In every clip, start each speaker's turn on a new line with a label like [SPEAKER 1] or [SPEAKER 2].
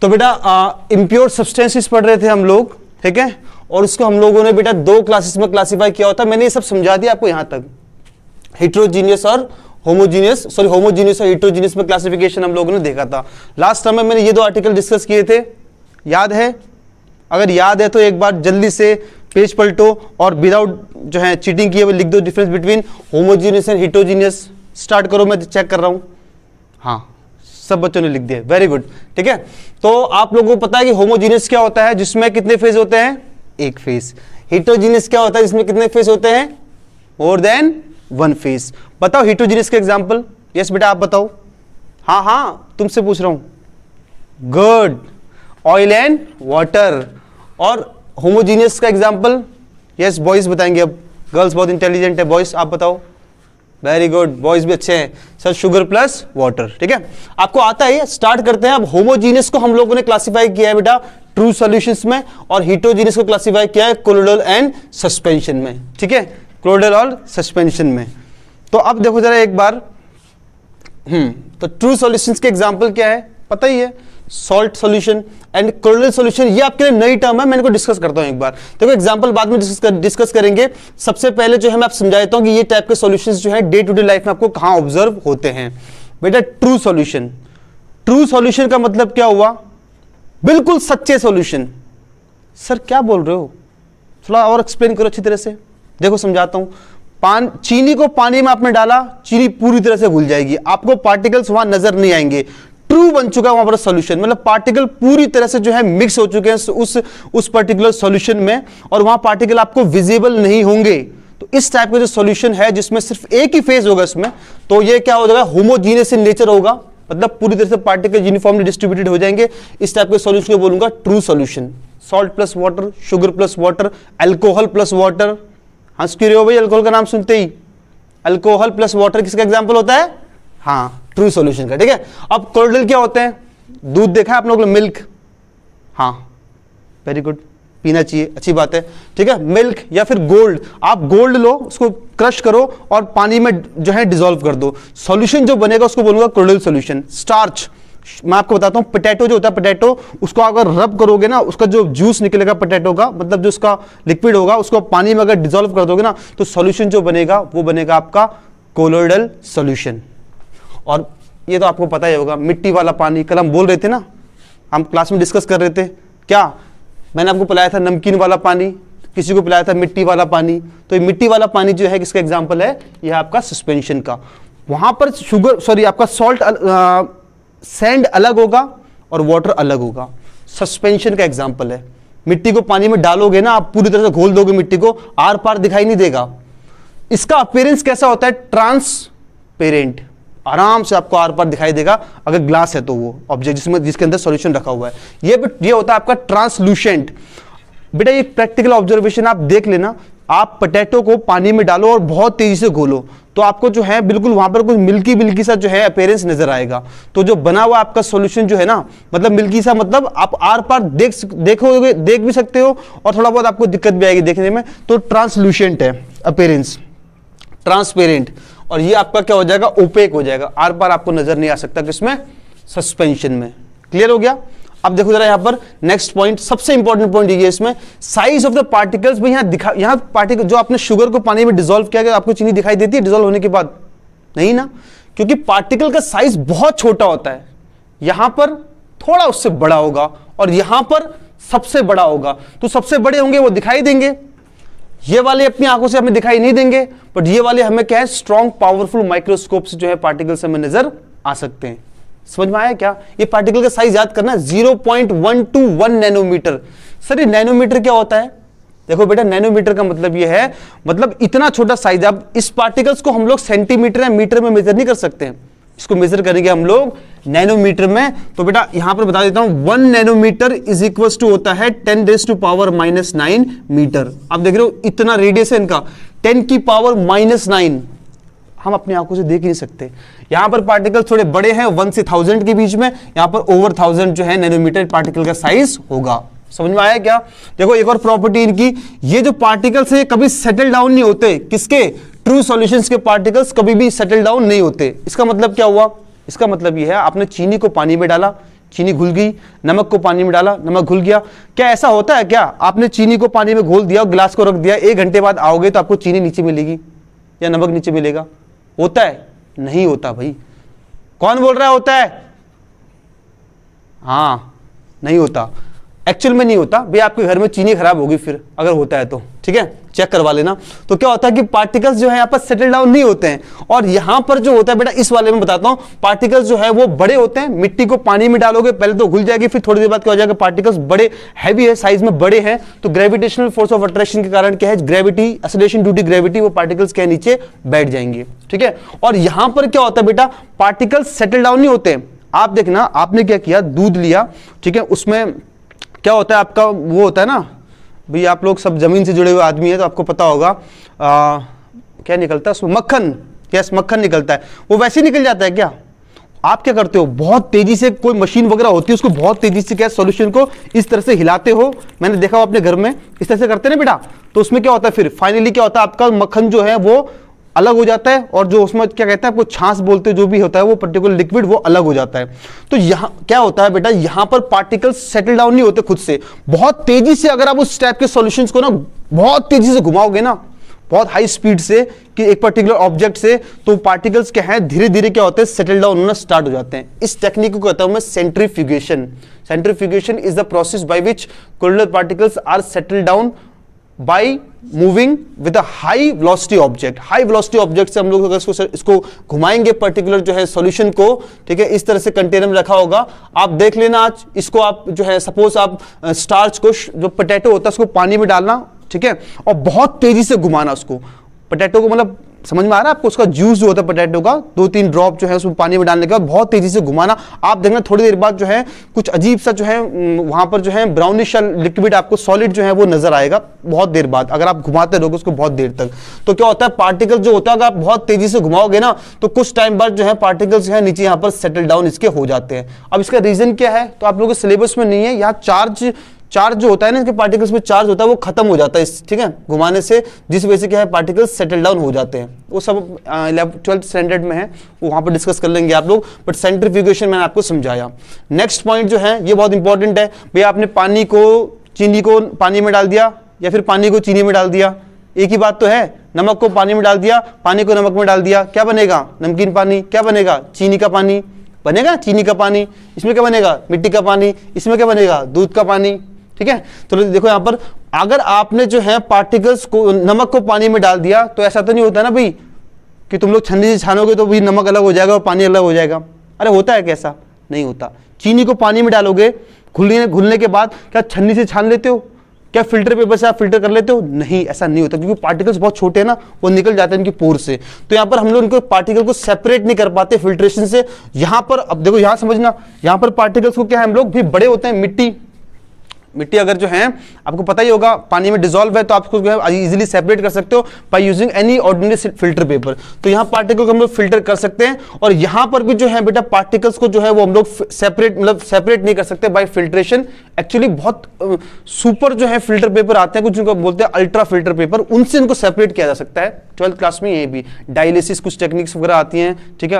[SPEAKER 1] तो बेटा impure substances पढ़ रहे थे हम लोग, ठीक है, और उसको हम लोगों ने बेटा दो क्लासेस में क्लासिफाई किया होता है। मैंने ये सब समझा दिया आपको यहां तक, हेट्रोजीनियस और होमोजीनियस, सॉरी होमोजीनियस और हेट्रोजीनियस में क्लासिफिकेशन हम लोगों ने देखा था। लास्ट टाइम में मैंने ये दो आर्टिकल डिस्कस किए थे, याद है? अगर याद है तो एक बार जल्दी से पेज पलटो और विदाउट जो है चीटिंग किए हुए लिख दो difference between homogeneous and heterogeneous. Start करो, मैं चेक कर रहा हूं। हाँ, सब बच्चों ने लिख दिया, वेरी गुड, ठीक है। तो आप लोगों को पता है कि होमोजीनियस क्या होता है, जिसमें कितने फेज होते हैं? एक फेज। हेट्रोजीनियस क्या होता है, जिसमें कितने फेज होते हैं? More than one phase. बताओ हेट्रोजीनियस का एग्जांपल। यस बेटा आप बताओ। हाँ हाँ, तुमसे पूछ रहा हूं। Good, oil and water. और होमोजीनियस का एग्जांपल? यस, बॉयज बताएंगे अब, गर्ल्स बहुत इंटेलिजेंट है, बॉयज आप बताओ। वेरी गुड, बॉयज भी अच्छे हैं सर। शुगर प्लस वाटर, ठीक है, आपको आता है। स्टार्ट करते हैं। अब होमोजीनियस को हम लोगों ने क्लासिफाई किया है बेटा ट्रू सॉल्यूशंस में, और हेट्रोजीनियस को क्लासिफाई किया है कोलोइडल एंड सस्पेंशन में, ठीक है, कोलोइडल और सस्पेंशन में। तो अब देखो जरा एक बार, तो ट्रू सॉल्यूशंस के एग्जांपल क्या है पता ही है, salt solution and colloidal solution. ये आपके लिए नई टर्म है, मैं इनको डिस्कस करता हूं एक बार। देखो एग्जांपल बाद में डिस्कस करेंगे। सबसे पहले जो है मैं आप समझा देता हूं कि ये टाइप के सॉल्यूशंस जो है डे टू डे लाइफ में आपको कहां ऑब्जर्व होते हैं। बेटा ट्रू सॉल्यूशन, ट्रू सॉल्यूशन का मतलब क्या हुआ? बिल्कुल सच्चे सॉल्यूशन। सर क्या बोल रहे हो, थोड़ा और एक्सप्लेन करो अच्छी तरह से। देखो समझाता हूं। चीनी को पानी में आपने डाला, चीनी पूरी तरह से घुल जाएगी, आपको पार्टिकल्स वहां नजर नहीं आएंगे। ट्रू बन चुका है वहां पर सॉल्यूशन, मतलब पार्टिकल पूरी तरह से जो है मिक्स हो चुके हैं उस पर्टिकुलर सॉल्यूशन में, और वहां पार्टिकल आपको विजिबल नहीं होंगे। तो इस टाइप का जो सॉल्यूशन है जिसमें सिर्फ एक ही फेज होगा इसमें, तो ये क्या हो जाएगा? होमोजीनियस इन नेचर होगा, मतलब पूरी तरह से पार्टिकल यूनिफॉर्मली डिस्ट्रीब्यूटेड हो जाएंगे। इस टाइप के सॉल्यूशन को बोलूंगा true solution. Salt plus water, sugar plus water, alcohol plus water. हंस क्यों रहे हो भाई अल्कोहल का नाम सुनते ही? अल्कोहल प्लस वाटर किसका एग्जांपल होता है? हाँ, ट्रू सॉल्यूशन का, ठीक है। अब कोलोइडल क्या होते हैं? दूध देखा है आप लोगों ने, मिल्क। हाँ वेरी गुड, पीना चाहिए, अच्छी बात है, ठीक है। मिल्क या फिर गोल्ड, आप गोल्ड लो, उसको क्रश करो और पानी में जो है डिसॉल्व कर दो, सॉल्यूशन जो बनेगा उसको बोलूंगा कोलोइडल सॉल्यूशन। स्टार्च, मैं आपको बताता हूं, पोटैटो जो होता है, पोटैटो उसको अगर रब करोगे ना, उसका जो जूस निकलेगा पोटैटो का, मतलब जो उसका लिक्विड होगा, उसको पानी में अगर डिसॉल्व कर दोगे ना, तो सॉल्यूशन जो बनेगा वो बनेगा आपका कोलोइडल सॉल्यूशन। और ये तो आपको पता ही होगा, मिट्टी वाला पानी, कल हम बोल रहे थे ना, हम क्लास में डिस्कस कर रहे थे, क्या मैंने आपको पिलाया था? नमकीन वाला पानी, किसी को पिलाया था मिट्टी वाला पानी। तो ये मिट्टी वाला पानी जो है किसका एग्जांपल है? यह आपका सस्पेंशन का। वहां पर शुगर, सॉरी आपका सॉल्ट, सैंड अलग होगा और वाटर अलग होगा, सस्पेंशन का एग्जांपल है। मिट्टी को पानी में डालोगे ना, आप पूरी तरह से घोल दोगे मिट्टी को, आर पार दिखाई नहीं देगा। इसका अपीयरेंस कैसा होता है? ट्रांसपेरेंट, आराम से आपको आर पार दिखाई देगा अगर ग्लास है तो, वो ऑब्जेक्ट जिसके अंदर सॉल्यूशन रखा हुआ है। ये होता है आपका ट्रांसलूसेंट। बेटा ये प्रैक्टिकल ऑब्जर्वेशन आप देख लेना, आप पोटैटो को पानी में डालो और बहुत तेजी से घोलो, तो आपको जो है बिल्कुल वहां पर कुछ मिल्की मिल्की सा जो है अपीयरेंस नजर आएगा। तो जो बना हुआ आपका सॉल्यूशन जो है ना, मतलब मिल्की सा, मतलब आप आर पार देखोगे, देख भी सकते हो, और थोड़ा बहुत आपको दिक्कत भी आएगी देखने में। तो ट्रांसलूसेंट है अपीयरेंस, ट्रांसपेरेंट। और ये आपका क्या हो जाएगा? ओपेक हो जाएगा, आर पार आपको नजर नहीं आ सकता किसमें? सस्पेंशन में। क्लियर हो गया? अब देखो जरा यहां पर नेक्स्ट पॉइंट, सबसे इंपॉर्टेंट पॉइंट ये इसमें, साइज ऑफ द पार्टिकल्स। भाई यहां पार्टिकल जो आपने शुगर को पानी में डिसॉल्व किया गया, आपको चीनी दिखाई देती है डिसॉल्व होने के बाद? नहीं ना, क्योंकि पार्टिकल का साइज बहुत छोटा होता है। यहां पर थोड़ा उससे बड़ा होगा और यहां पर सबसे बड़ा होगा। तो सबसे बड़े होंगे वो दिखाई देंगे, ये वाले अपनी आंखों से हमें दिखाई नहीं देंगे, बट ये वाले हमें क्या है? स्ट्रॉन्ग पावरफुल माइक्रोस्कोप से जो है पार्टिकल्स हमें नजर आ सकते हैं। समझ में आया क्या? ये पार्टिकल का साइज याद करना, 0.121 नैनोमीटर। सर ये नैनोमीटर क्या होता है? देखो बेटा, नैनोमीटर का मतलब ये है, मतलब इतना छोटा साइज। अब इस पार्टिकल्स को हम लोग सेंटीमीटर या मीटर में मेजर नहीं कर सकते हैं, इसको मेजर करेंगे हम लोग नैनोमीटर में। तो बेटा यहां पर बता देता हूं, 1 नैनोमीटर इज इक्वल टू होता है 10⁻⁻⁹ मीटर। आप देख रहे हो इतना रेडियस है इनका, 10⁻⁻⁹ हम अपनी आंखों से देख ही नहीं सकते। यहां पर पार्टिकल थोड़े बड़े हैं, 1 से 1000 के बीच में, यहां पर ओवर 1000 जो है नैनोमीटर पार्टिकल का साइज होगा। समझ में आया क्या? देखो एक और प्रॉपर्टी इनकी, ये जो पार्टिकल्स है कभी सेटल डाउन नहीं होते। किसके? ट्रू सॉल्यूशंस के पार्टिकल्स कभी भी सेटल डाउन नहीं होते। इसका मतलब क्या हुआ? इसका मतलब ये है, आपने चीनी को पानी में डाला, चीनी घुल गई, नमक को पानी में डाला, नमक घुल गया। क्या ऐसा होता है क्या, आपने चीनी को पानी में घोल दिया और गिलास को रख दिया, 1 घंटे बाद आओगे तो आपको चीनी नीचे मिलेगी या नमक नीचे मिलेगा? होता है? नहीं होता भाई। कौन बोल रहा है होता है? हाँ, नहीं होता, एक्चुअल में नहीं होता भाई। आपके घर में चीनी खराब होगी फिर अगर होता है तो, ठीक है, चेक करवा लेना। तो क्या होता है कि पार्टिकल्स जो है यहाँ पर सेटल डाउन नहीं होते हैं, और यहाँ पर जो होता है बेटा, इस वाले में बताता हूँ, पार्टिकल्स जो है वो बड़े होते हैं। मिट्टी को पानी में डालोगे पहले तो घुल जाएगी, फिर थोड़ी देर बाद क्या हो जाएगा, पार्टिकल्स बड़े हैवी है, साइज में बड़े हैं, तो ग्रेविटेशनल फोर्स ऑफ अट्रैक्शन के कारण क्या है, gravity, acceleration due to gravity, वो पार्टिकल्स के नीचे बैठ जाएंगे, ठीक है। और यहां पर क्या होता है बेटा, पार्टिकल्स सेटल डाउन नहीं होते। आप देखना, आपने क्या किया, दूध लिया, ठीक है, उसमें क्या होता है आपका, वो होता है ना भाई, आप लोग सब जमीन से जुड़े हुए आदमी है तो आपको पता होगा क्या निकलता है उसमें, मक्खन। यस, मक्खन निकलता है। वो वैसे ही निकल जाता है क्या? आप क्या करते हो, बहुत तेजी से, कोई मशीन वगैरह होती है, उसको बहुत तेजी से क्या सॉल्यूशन को इस तरह से हिलाते हो, मैंने देखा हो अपने घर में, इस तरह से करते हैं ना बेटा। तो उसमें क्या होता है, फिर फाइनली क्या होता है, आपका मक्खन जो है वो अलग हो जाता है, और जो उसमें क्या कहते हैं, आपको छाछ बोलते हैं, जो भी होता है वो पर्टिकुलर लिक्विड, वो अलग हो जाता है। तो यहाँ क्या होता है बेटा, यहाँ पर पार्टिकल्स सेटल डाउन नहीं होते खुद से, बहुत तेजी से अगर आप उस टाइप के सॉल्यूशंस को ना बहुत तेजी से घुमाओगे ना, बहुत हाई स्पीड से, कि एक पर्टिकुलर ऑब्जेक्ट से, तो पार्टिकल्स क्या है, धीरे धीरे क्या होते हैं, सेटल डाउन होना स्टार्ट हो जाते हैं। इस टेक्निक को कहता हूं मैं centrifugation. Centrifugation is the process by which colloidal particles are settle down by moving with a high velocity object। High velocity object से हम लोग अगर इसको घुमाएंगे पर्टिकुलर जो है सॉल्यूशन को, ठीक है, इस तरह से कंटेनर में रखा होगा, आप देख लेना। आज इसको आप जो है, सपोज आप स्टार्च को, जो पोटैटो होता है उसको पानी में डालना, ठीक है, और बहुत तेजी से घुमाना उसको, पोटैटो को, मतलब समझ में आ रहा है आपको, उसका जूस जो होता है पोटैटो का, 2-3 ड्रॉप जो है उसमें पानी में डालने के बाद बहुत तेजी से घुमाना। आप देखना थोड़ी देर बाद जो है कुछ अजीब सा जो है वहां पर जो है ब्राउनिश लिक्विड, आपको सॉलिड जो है वो नजर आएगा बहुत देर बाद, अगर आप घुमाते रहोगे उसको बहुत देर तक। तो क्या होता है, पार्टिकल जो होता है, अगर आप बहुत तेजी से घुमाओगे ना, तो कुछ टाइम बाद जो है पार्टिकल्स जो है नीचे यहाँ पर सेटल डाउन इसके हो जाते हैं। अब इसका रीजन क्या है, तो आप लोगों के सिलेबस में नहीं है। यहाँ चार्ज जो होता है ना, इसके पार्टिकल्स में चार्ज होता है, वो खत्म हो जाता है, ठीक है, घुमाने से, जिस वजह से क्या है, पार्टिकल्स सेटल डाउन हो जाते हैं। वो सब 12th स्टैंडर्ड में है, वो वहां पर डिस्कस कर लेंगे आप लोग, बट सेंट्रीफ्यूगेशन मैंने आपको समझाया। नेक्स्ट पॉइंट जो है ये बहुत इंपॉर्टेंट है भैया, आपने पानी को, चीनी को पानी में डाल दिया, या फिर पानी को चीनी में डाल दिया, एक ही बात तो है। नमक को पानी में डाल दिया, पानी को नमक में डाल दिया, क्या बनेगा, नमकीन पानी। क्या बनेगा, चीनी का पानी बनेगा, चीनी का पानी। इसमें क्या बनेगा, मिट्टी का पानी। इसमें क्या बनेगा, दूध का पानी, ठीक है। तो देखो यहां पर, अगर आपने जो है पार्टिकल्स को, नमक को पानी में डाल दिया, तो ऐसा तो नहीं होता ना भाई कि तुम लोग छन्नी से छानोगे तो भी नमक अलग हो जाएगा और पानी अलग हो जाएगा। अरे होता है कैसा, नहीं होता। चीनी को पानी में डालोगे, घुलने के बाद क्या छन्नी से छान लेते हो, क्या फिल्टर पेपर से आप फिल्टर कर लेते हो, नहीं, ऐसा नहीं होता, क्योंकि पार्टिकल्स बहुत छोटे हैं ना, वो निकल जाते हैं इनकी पोर से। तो यहाँ पर हम लोग इनको पार्टिकल को सेपरेट नहीं कर पाते फिल्ट्रेशन से। यहाँ पर अब देखो, यहाँ समझना, यहाँ पर पार्टिकल्स को क्या है, हम लोग भी बड़े होते हैं। मिट्टी अगर जो है आपको पता ही होगा पानी में डिसॉल्व है, तो आप उसको इजीली सेपरेट कर सकते हो by using any ordinary filter paper. तो यहाँ पार्टिकल को हम लोग फिल्टर कर सकते हैं, और यहाँ पर भी जो है बेटा पार्टिकल्स को जो है वो हम लोग सेपरेट नहीं कर सकते बाय फिल्ट्रेशन। एक्चुअली बहुत सुपर जो है फिल्टर पेपर आते हैं, कुछ जिनको बोलते हैं अल्ट्रा फिल्टर पेपर, उनसे इनको सेपरेट किया जा सकता है। 12th क्लास में ये भी डायलिसिस कुछ टेक्निक्स वगैरह आती हैं, ठीक है,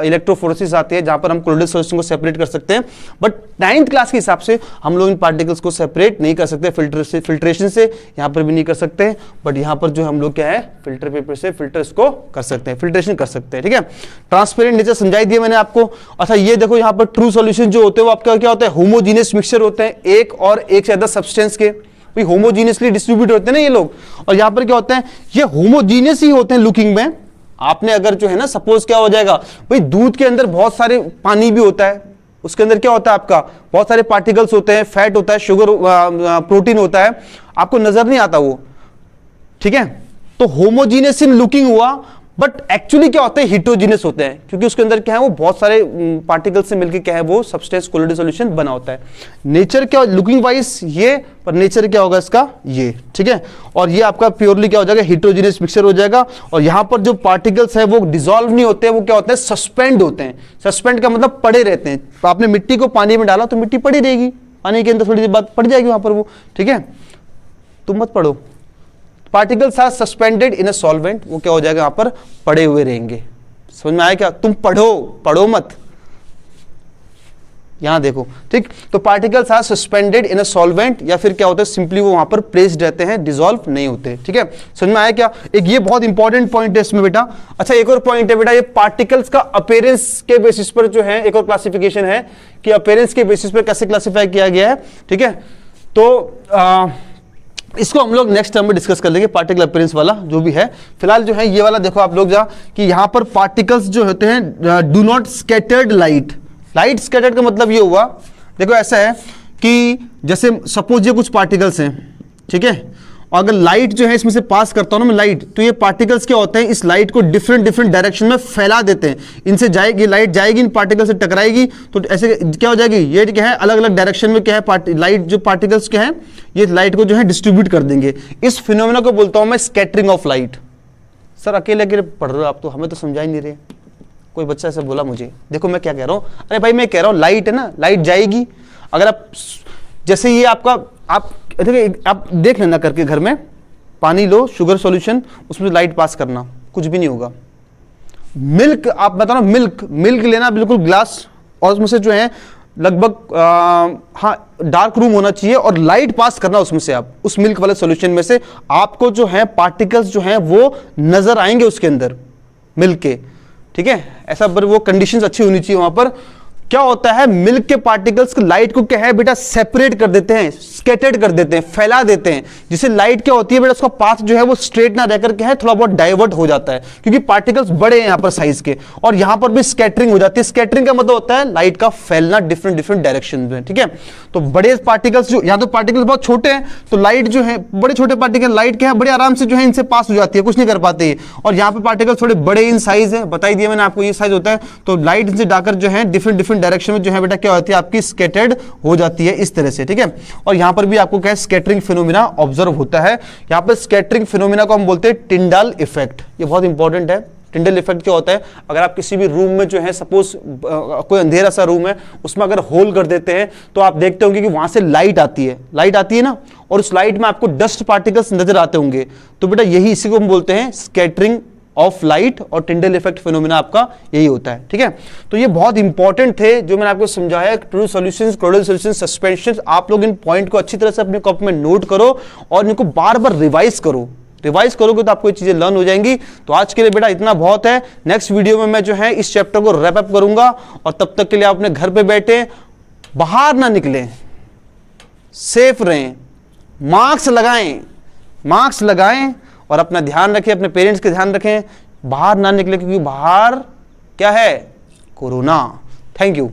[SPEAKER 1] इलेक्ट्रोफोरेसिस आती है, जहां पर हम कोलोइडल सॉल्यूशन को सेपरेट कर सकते हैं। बट 9th क्लास के हिसाब से हम लोग इन पार्टिकल्स को सेपरेट नहीं कर सकते फिल्ट्रेशन से, यहां पर भी नहीं कर सकते। बट यहां पर जो हम लोग क्या है, फिल्टर पेपर से फिल्टर्स को कर सकते हैं, फिल्ट्रेशन कर सकते हैं, ठीक है। ट्रांसपेरेंट नेचर समझाई दिया मैंने आपको। अच्छा, ये देखो यहाँ पर ट्रू सॉल्यूशन जो होते हैं वो आपका क्या होता है, होमोजीनियस मिक्सचर होते हैं, एक और एक से ज्यादा सब्सटेंस के, भाई होमोजीनियसली डिस्ट्रीब्यूट होते हैं ना ये लोग। और यहां पर क्या होता है, ये होमोजीनियस ही होते हैं लुकिंग में। आपने अगर जो है ना, सपोज क्या हो जाएगा भाई, दूध के अंदर बहुत सारे पानी भी होता है, उसके अंदर क्या होता है आपका, बहुत सारे पार्टिकल्स होते हैं, फैट होता है, शुगर, प्रोटीन होता है, आपको नजर नहीं आता वो, ठीक है। तो होमोजीनियस इन लुकिंग हुआ, बट एक्चुअली क्या होते हैं, हिट्रोजीनियस होते हैं, क्योंकि उसके अंदर क्या है, वो बहुत सारे पार्टिकल्स से मिलकर क्या है, वो सब्सटेंस कोलोइडल सॉल्यूशन बना होता है। नेचर क्या लुकिंग वाइज ये, पर नेचर क्या होगा इसका, ये, ठीक है। और ये आपका प्योरली क्या हो जाएगा, हिट्रोजीनियस मिक्सचर हो जाएगा। और यहां पर जो पार्टिकल्स है वो डिसॉल्व नहीं होते, वो क्या होते हैं, सस्पेंड होते हैं। सस्पेंड का मतलब पड़े रहते हैं। तो आपने मिट्टी को पानी में डाला तो मिट्टी पड़ी रहेगी, पानी के अंदर थोड़ी देर बाद पड़ जाएगी वहां पर वो, ठीक है। तुम मत पढ़ो, particles are suspended in a solvent, वो क्या हो जाएगा, यहाँ पर पड़े हुए रहेंगे। समझ में आया क्या, तुम पढ़ो मत, यहां देखो, ठीक। तो particles are suspended in a solvent, या फिर क्या होता है सिंपली वो वहां पर प्लेस्ड रहते हैं, डिसॉल्व नहीं होते, ठीक है। समझ में आया क्या? एक ये बहुत इंपॉर्टेंट पॉइंट है इसमें बेटा। अच्छा, एक और पॉइंट है बेटा, ये पार्टिकल्स का अपीयरेंस के बेसिस पर जो है एक और क्लासिफिकेशन है कि अपीयरेंस के बेसिस पर कैसे क्लासिफाई किया गया है, ठीक है। तो इसको हम लोग नेक्स्ट टर्म में डिस्कस कर लेंगे, पार्टिकल अपीयरेंस वाला जो भी है। फिलहाल जो है ये वाला देखो आप लोग जा कि यहां पर पार्टिकल्स जो होते हैं do not scattered light. Light scattered का मतलब ये हुआ, देखो ऐसा है कि जैसे सपोज ये कुछ पार्टिकल्स हैं, ठीक है, और अगर लाइट जो है इसमें से पास करता हूं ना मैं लाइट, तो ये पार्टिकल्स क्या होते हैं, इस लाइट को डिफरेंट डिफरेंट डायरेक्शन में फैला देते हैं। इनसे जाएगी लाइट, जाएगी इन पार्टिकल से टकराएगी, तो ऐसे क्या हो जाएगी, ये क्या है अलग अलग डायरेक्शन में क्या है लाइट, जो पार्टिकल्स क्या है ये लाइट को जो है डिस्ट्रीब्यूट कर देंगे। इस फिनोमेना को बोलता हूं मैं स्कैटरिंग ऑफ लाइट। सर अकेले अकेले पढ़ रहे हो आप, तो हमें तो समझा ही नहीं रहे। कोई बच्चा ऐसा बोला मुझे, देखो मैं क्या कह रहा हूं, अरे भाई मैं कह रहा हूं लाइट है ना, लाइट जाएगी। अगर आप जैसे ये आपका आप देख लेना करके घर में, पानी लो, शुगर सॉल्यूशन, उसमें लाइट पास करना, कुछ भी नहीं होगा। मिल्क, आप बता रहा मिल्क लेना बिल्कुल ग्लास, और उसमें से जो है लगभग हाँ डार्क रूम होना चाहिए, और लाइट पास करना उसमें से, आप उस मिल्क वाले सॉल्यूशन में से आपको जो है पार्टिकल्स जो है वो नजर आएंगे उसके अंदर मिल्क के, ठीक है। ऐसा पर वो कंडीशंस अच्छी होनी चाहिए वहां पर। क्या होता है, मिल्क के पार्टिकल्स लाइट को क्या है बेटा सेपरेट कर देते हैं, स्कैटर्ड कर देते हैं, फैला देते हैं, जिससे लाइट क्या होती है बेटा उसका पाथ जो है वो स्ट्रेट ना रहकर के है थोड़ा बहुत डाइवर्ट हो जाता है, क्योंकि पार्टिकल्स बड़े हैं यहाँ पर साइज के, और यहां पर भी स्कैटरिंग हो जाती है। स्कैटरिंग का मतलब होता है लाइट का फैलना डिफरेंट डिफरेंट डायरेक्शन में, ठीक है। तो बड़े पार्टिकल्स जो यहाँ तो पार्टिकल्स बहुत छोटे हैं, तो लाइट जो है बड़े छोटे पार्टिकल लाइट क्या है बड़े आराम से जो है इनसे पास हो जाती है, कुछ नहीं कर पाते। और यहाँ पे पार्टिकल थोड़े बड़े इन साइज है, बताई दिया मैंने आपको ये साइज होता है, तो लाइट इनसे जाकर जो है डिफरेंट डिफरेंट डायरेक्शन में जो है बेटा क्या होती है आपकी स्कैटर्ड हो जाती है इस तरह से, ठीक है। और यहां पर भी आपको क्या है स्कैटरिंग फिनोमिना ऑब्जर्व होता है। यहां पर स्कैटरिंग फिनोमिना को हम बोलते हैं टिंडाल इफेक्ट, ये बहुत इंपॉर्टेंट है। टिंडल इफेक्ट क्या होता है, अगर आप किसी भी रूम में जो है सपोज कोई अंधेरा सा रूम है, उसमें अगर होल कर देते हैं तो आप देखते होंगे कि वहां से लाइट आती है ना, और उस लाइट में आपको डस्ट पार्टिकल्स नजर आते होंगे, तो बेटा यही इसी को हम बोलते हैं स्कैटरिंग ऑफ लाइट, और टिंडल इफेक्ट फिनोमिना आपका यही होता है, ठीक है। तो ये बहुत इंपॉर्टेंट थे जो मैंने आपको समझाया, ट्रू सॉल्यूशंस, क्लोडल सॉल्यूशंस, सस्पेंशंस। आप लोग इन पॉइंट को अच्छी तरह से अपने कॉपी में नोट करो और इनको बार बार रिवाइज करो। रिवाइज करोगे तो आपको ये चीजें लर्न हो जाएंगी। तो आज के लिए बेटा इतना बहुत है। नेक्स्ट वीडियो में मैं जो है इस चैप्टर को रैप अप करूंगा, और तब तक के लिए आप अपने घर पे बैठे, बाहर ना निकलें, सेफ रहें, मास्क लगाएं और अपना ध्यान रखें, अपने पेरेंट्स का ध्यान रखें, बाहर ना निकले, क्योंकि बाहर क्या है, कोरोना। Thank you.